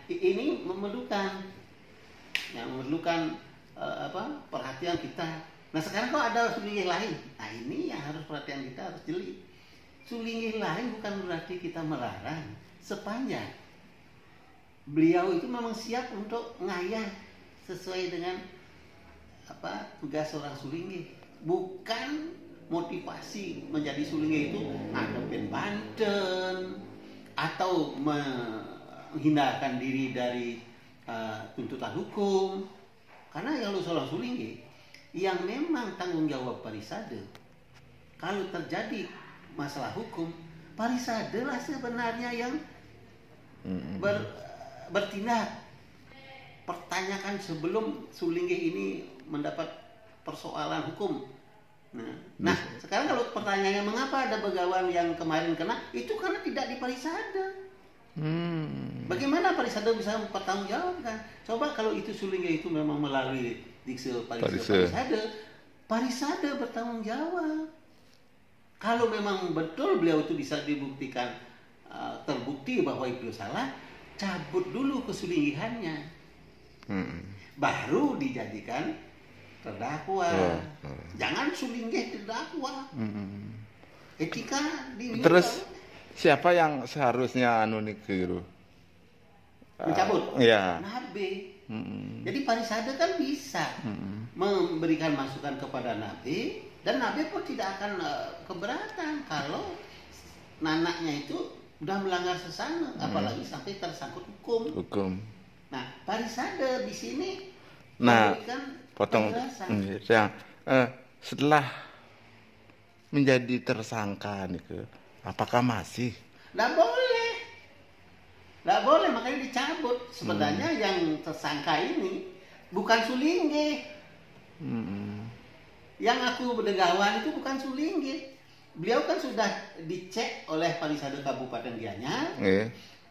ini memerlukan perhatian kita. Nah sekarang kok ada sulingih lain. Nah ini yang harus perhatian kita harus jeli. Sulingih lain bukan berarti kita melarang, sepanjang beliau itu memang siap untuk ngayah sesuai dengan tugas seorang sulingih. Bukan motivasi menjadi sulingih itu ngadepin Banten atau menghindarkan diri dari tuntutan hukum. Karena kalau seorang sulingih yang memang tanggung jawab parisade, kalau terjadi masalah hukum, parisade lah sebenarnya yang bertindak. Pertanyakan sebelum sulingih ini mendapat persoalan hukum. Nah, sekarang kalau pertanyaannya mengapa ada begawan yang kemarin kena, itu karena tidak di parisade. Bagaimana parisade bisa mempertanggungjawabkan? Coba kalau itu sulingih itu memang melalui dikse parisade bertanggung jawab. Kalau memang betul beliau itu bisa dibuktikan, terbukti bahwa itu salah, cabut dulu kesulingihannya. Baru dijadikan terdakwa. Jangan sulingih terdakwa. Etika terus siapa yang seharusnya mencabut? Ya. Nabe. Jadi parisade kan bisa memberikan masukan kepada Nabe, dan Nabe pun tidak akan keberatan kalau nanaknya itu udah melanggar sesana, apalagi sampai tersangkut hukum. Nah, parisade di sini memberikan penjelasan. Setelah menjadi tersangka apakah masih? Nggak boleh, makanya dicabut. Sebenarnya yang tersangka ini bukan sulingih. Yang aku bedegawan itu bukan sulingih. Beliau kan sudah dicek oleh Parisade Kabupaten Gianyar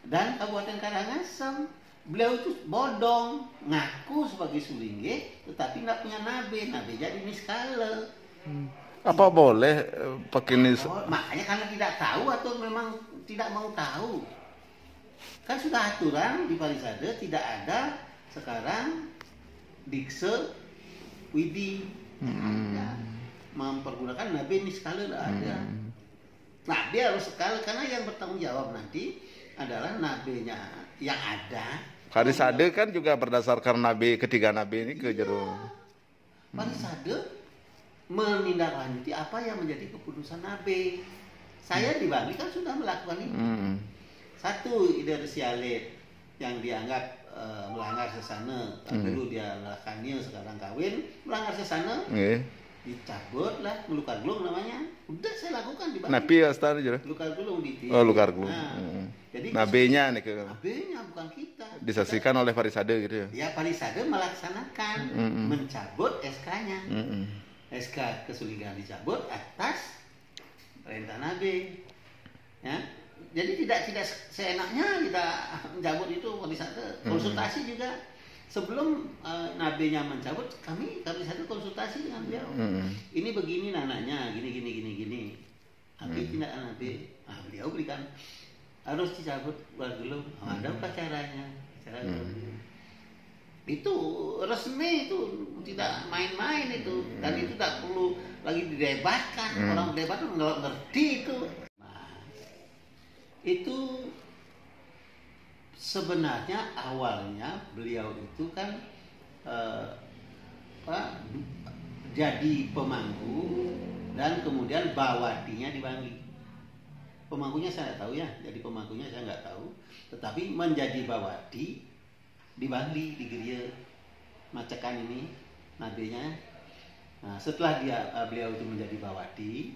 dan Kabupaten Karangasem. Beliau itu bodong, ngaku sebagai sulingih, tetapi nggak punya nabe jadi miskale. Apa boleh pakai makanya karena tidak tahu atau memang tidak mau tahu. Kan sudah aturan di Parisade tidak ada sekarang dikse widi mempergunakan nabe miskale tidak ada. Nabe harus sekali, karena yang bertanggung jawab nanti adalah nabenya yang ada. Parisade kan juga berdasarkan nabe, ketiga nabe ini ke jero. Parisade menindaklanjuti apa yang menjadi keputusan nabe. Saya di Bali kan sudah melakukan itu. Satu, ide resiale yang dianggap melanggar sesana. Dulu dia lakannya, sekarang kawin, melanggar sesana. Dicabut lah, melukar gulung namanya. Udah saya lakukan di Bali. Napi astar aja. Lukar gulung di. Lukar gulung. Jadi nabenya nabenya bukan kita. Disaksikan oleh Parisade gitu ya. Ya, Parisade melaksanakan mencabut SK-nya. SK kesulingan dicabut atas perintah nabe. Ya. Jadi tidak seenaknya kita mencabut itu. Parisade konsultasi juga. Sebelum nabenya mencabut, kami Parisade konsultasi dengan beliau. Ini begini nananya, gini. Nabe tidak nabe. Beliau berikan harus dicabut gulung. Ada apa caranya? Itu resmi, itu tidak main-main itu, dan itu tak perlu lagi didebatkan. Orang debat itu nggak ngerti itu. Itu sebenarnya awalnya beliau itu kan jadi pemangku dan kemudian bawadinya di Bali. Pemangkunya saya nggak tahu ya, jadi pemangkunya saya nggak tahu, tetapi menjadi bawadi di Bali, di Geria Macekan ini nabenya. Nah, setelah beliau itu menjadi bawadi,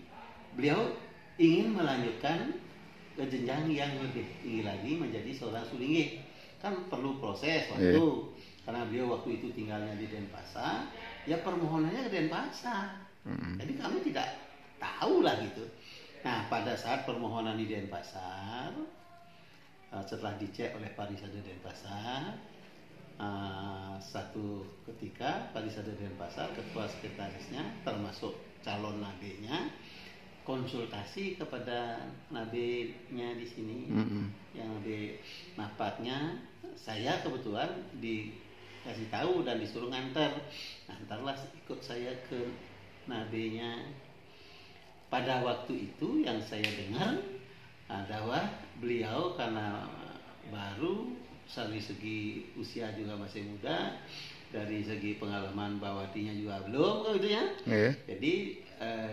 beliau ingin melanjutkan ke jenjang yang lebih tinggi lagi menjadi seorang sulingih. Kan perlu proses waktu, karena beliau waktu itu tinggalnya di Denpasar, ya permohonannya ke Denpasar. Jadi kami tidak tahu lah gitu. Nah, pada saat permohonan di Denpasar, setelah dicek oleh Parisade Denpasar, satu ketika Parisade Denpasar, ketua sekretarisnya termasuk calon nabenya konsultasi kepada nabinya di sini, yang nabi napatnya. Saya kebetulan dikasih tahu dan disuruh ngantarlah ikut saya ke nabinya. Pada waktu itu yang saya dengar adalah beliau karena baru, dari segi usia juga masih muda, dari segi pengalaman bawatinya juga belum gitu ya. Jadi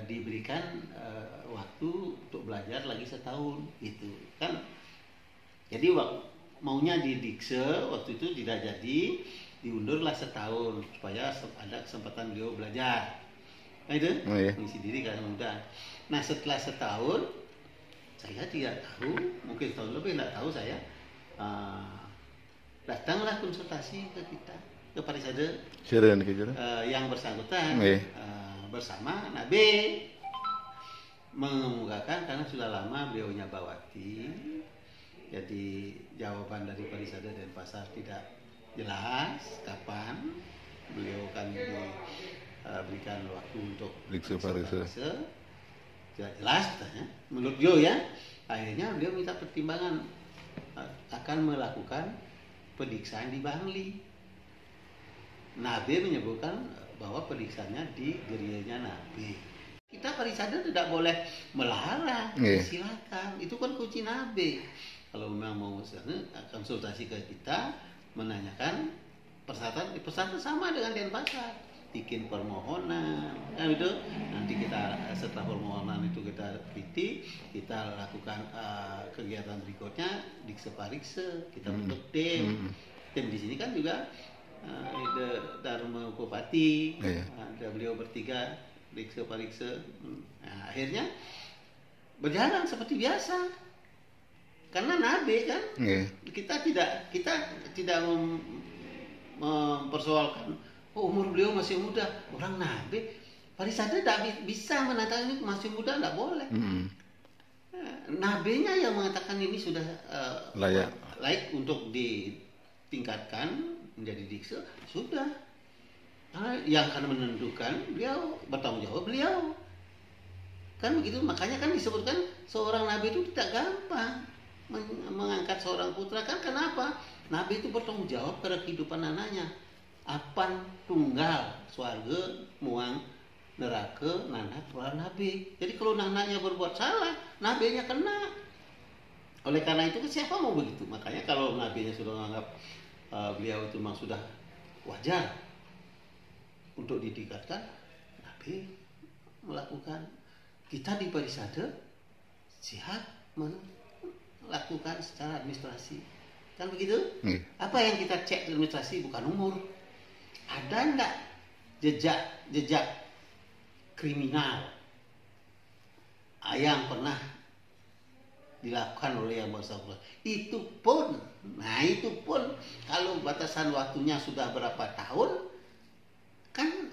diberikan waktu untuk belajar lagi setahun gitu kan. Jadi maunya di Dikse waktu itu tidak jadi, diundurlah setahun supaya ada kesempatan beliau belajar. Nah itu mengisi diri karena muda. Nah setelah setahun, saya tidak tahu, mungkin tahun lebih tidak tahu saya, datanglah konsultasi ke kita, ke Parisade yang bersangkutan bersama Nabi, mengemukakan karena sudah lama beliaunya bawati, jadi jawaban dari Parisade Denpasar tidak jelas kapan beliau kan diberikan waktu untuk Parise, tidak jelas katanya menurut beliau ya. Akhirnya beliau minta pertimbangan akan melakukan pediksaan di Bangli. Nabi menyebutkan bahwa pediksaannya di gerianya Nabi. Kita Parisade tidak boleh melarang, silakan. Itu kan kunci Nabi. Kalau memang mau konsultasi ke kita, menanyakan persyaratan sama dengan Denpasar, bikin permohonan, kan itu. Nanti kita setelah permohonan itu kita teliti, kita lakukan kegiatan berikutnya Dikse Parikse, kita bentuk tim. Tim di sini kan juga Dharma Bupati, ada beliau bertiga, Dikse Parikse. Nah, akhirnya berjalan seperti biasa. Karena Nabi kan, kita tidak mempersoalkan umur beliau masih muda. Orang Nabi, Parisade tidak bisa mengatakan ini masih muda, tidak boleh. Nabinya yang mengatakan ini sudah layak untuk ditingkatkan menjadi dikse, sudah. Karena yang akan menentukan beliau, bertanggung jawab beliau. Kan begitu, makanya kan disebutkan seorang nabi itu tidak gampang mengangkat seorang putra. Kan kenapa? Nabi itu bertanggung jawab pada kehidupan anaknya. Apan tunggal, swarga, muang, neraka, nanak, para nabi. Jadi kalau anaknya berbuat salah, nabinya kena. Oleh karena itu siapa mau begitu? Makanya kalau nabinya sudah menganggap beliau itu memang sudah wajar untuk ditingkatkan, Nabi melakukan. Kita di Parisade siap melakukan secara administrasi, kan begitu? Apa yang kita cek administrasi bukan umur, ada enggak jejak kriminal yang pernah dilakukan oleh yang bersangkutan. Itu pun kalau batasan waktunya sudah berapa tahun, kan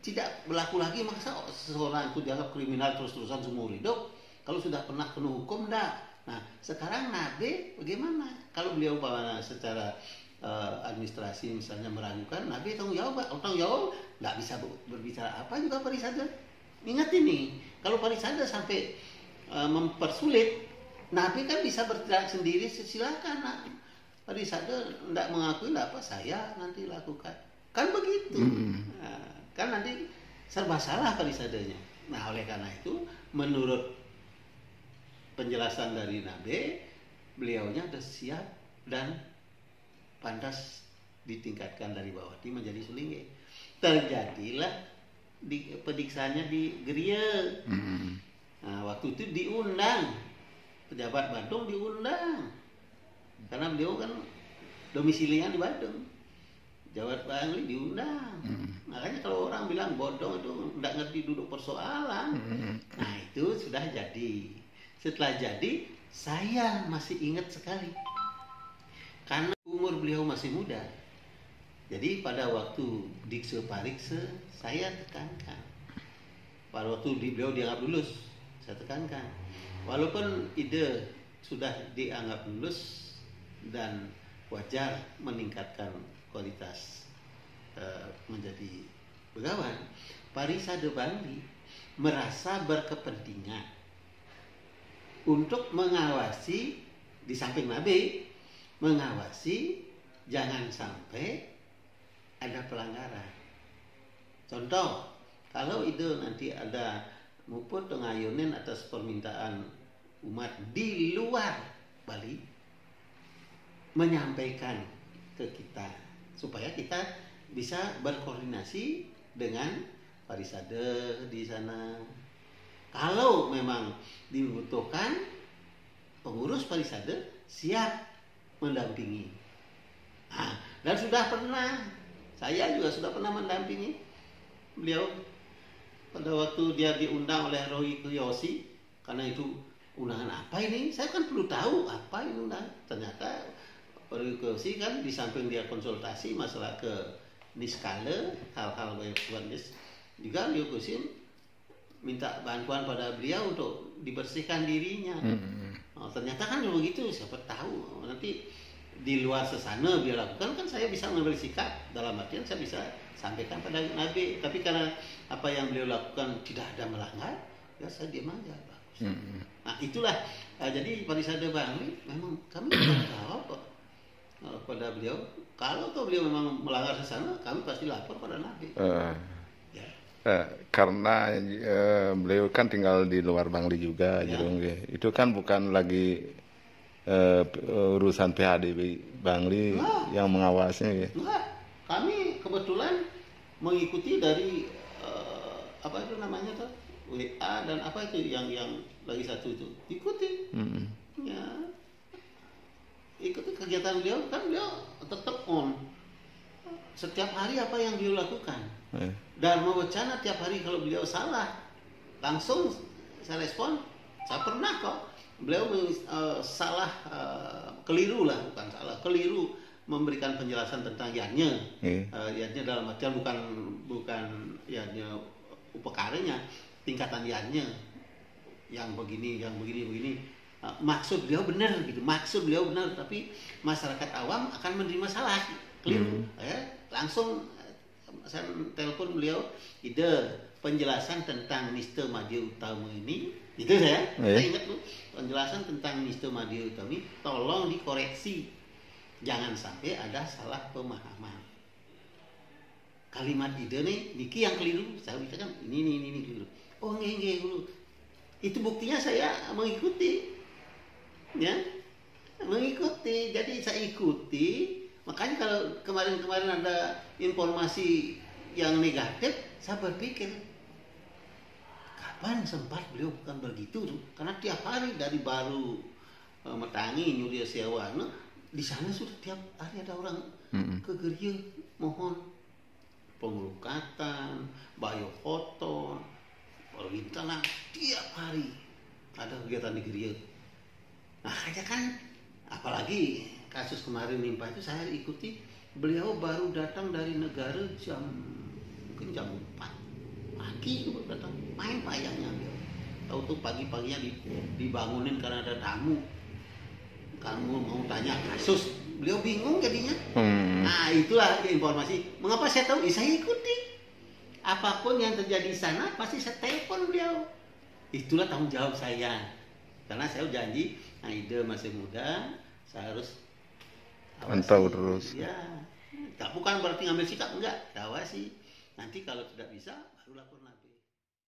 tidak berlaku lagi. Masa seseorang itu dianggap kriminal terus-terusan seumur hidup kalau sudah pernah kena hukum, enggak. Nah sekarang Nabi bagaimana? Kalau beliau secara administrasi misalnya meragukan, Nabi tanggung jawab nggak bisa berbicara apa juga Parisade. Ingat ini, kalau Parisade sampai mempersulit, Nabi kan bisa bertindak sendiri, silakan. Nah, Parisade tidak mengakui, tidak apa, saya nanti lakukan. Kan begitu. Nah, kan nanti serba salah Parisadenya. Nah, oleh karena itu, menurut penjelasan dari Nabi, beliaunya sudah siap dan pantas ditingkatkan dari bawati menjadi sulingge. Terjadilah pediksaannya di Geria. Nah, waktu itu diundang pejabat Bandung, diundang karena beliau kan domisilinya di Bandung. Jawa Bangli diundang. Makanya kalau orang bilang bodong itu tidak ngerti duduk persoalan. Nah itu sudah jadi. Setelah jadi, saya masih ingat sekali karena umur beliau masih muda. Jadi pada waktu Dikse Parikse saya tekankan, pada waktu beliau dianggap lulus, saya tekankan, walaupun ide sudah dianggap lulus dan wajar meningkatkan kualitas menjadi begawan, Parisade Bangli merasa berkepentingan untuk mengawasi di samping Nabi, mengawasi jangan sampai ada pelanggaran. Contoh, kalau itu nanti ada muput ngayunin atas permintaan umat di luar Bali, menyampaikan ke kita supaya kita bisa berkoordinasi dengan Parisade di sana. Kalau memang dibutuhkan, pengurus Parisade siap mendampingi. Nah, dan saya juga sudah pernah mendampingi beliau pada waktu dia diundang oleh Roy Kiyoshi, karena itu undangan apa ini? Saya kan perlu tahu apa ini undangan. Ternyata Roy Kiyoshi kan di samping dia konsultasi masalah ke Niskala, hal-hal banyak juga Roy Kiyoshi minta bantuan pada beliau untuk dibersihkan dirinya. Oh, ternyata kan begitu, siapa tahu nanti di luar sesana dia lakukan, kan saya bisa mengambil sikap, dalam artian saya bisa sampaikan pada Nabi. Tapi karena apa yang beliau lakukan tidak ada melanggar, ya saya diam aja, bagus. Nah itulah, jadi Parisade Bangli memang kami tidak jawab kok pada beliau. Kalau beliau memang melanggar sesana, kami pasti lapor pada Nabi. Karena beliau kan tinggal di luar Bangli juga, Ya. Itu kan bukan lagi urusan PHDB Bangli yang mengawasinya, ya. Enggak, kami kebetulan mengikuti dari apa itu namanya tuh, WA dan apa itu yang lagi satu itu ikuti. Ya, ikuti kegiatan beliau, kan beliau tetap on setiap hari apa yang beliau lakukan. Dharma Wacana tiap hari kalau beliau salah langsung saya respon. Saya pernah kok beliau salah, keliru memberikan penjelasan tentang yadnya. Yadnya dalam artian bukan yadnya upakaranya, tingkatan yadnya yang begini. Maksud beliau benar gitu, tapi masyarakat awam akan menerima salah, keliru. Langsung saya telepon beliau, penjelasan tentang Nista Madya Utama ini, itu saya ingat tuh, penjelasan tentang Nista Madya Utama ini tolong dikoreksi, jangan sampai ada salah pemahaman. Kalimat ide nih, niki yang keliru, saya bicarakan ini keliru. Oh nggih dulu. Itu buktinya saya mengikuti, ya, jadi saya ikuti. Makanya kalau kemarin ada informasi yang negatif, saya berpikir kapan sempat beliau bukan begitu tuh, karena tiap hari dari baru Metangi Nyuria Sewana di sana sudah tiap hari ada orang ke gereja mohon pengelukatan, bayo foto, permintaan, tiap hari ada kegiatan di gereja. Nah aja kan, apalagi kasus kemarin nimpa itu saya ikuti, beliau baru datang dari negara mungkin jam 4 pagi itu baru datang, main payahnya beliau. Tahu tuh pagi-paginya dibangunin karena ada tamu. Kamu mau tanya kasus, beliau bingung jadinya. Nah itulah informasi. Mengapa saya tahu? Saya ikuti. Apapun yang terjadi di sana pasti saya telepon beliau. Itulah tanggung jawab saya. Karena saya janji, Aida masih muda, saya harus pantau terus. Ya, bukan berarti ngambil sikap, enggak, awasi. Nanti kalau tidak bisa baru lapor Nabi.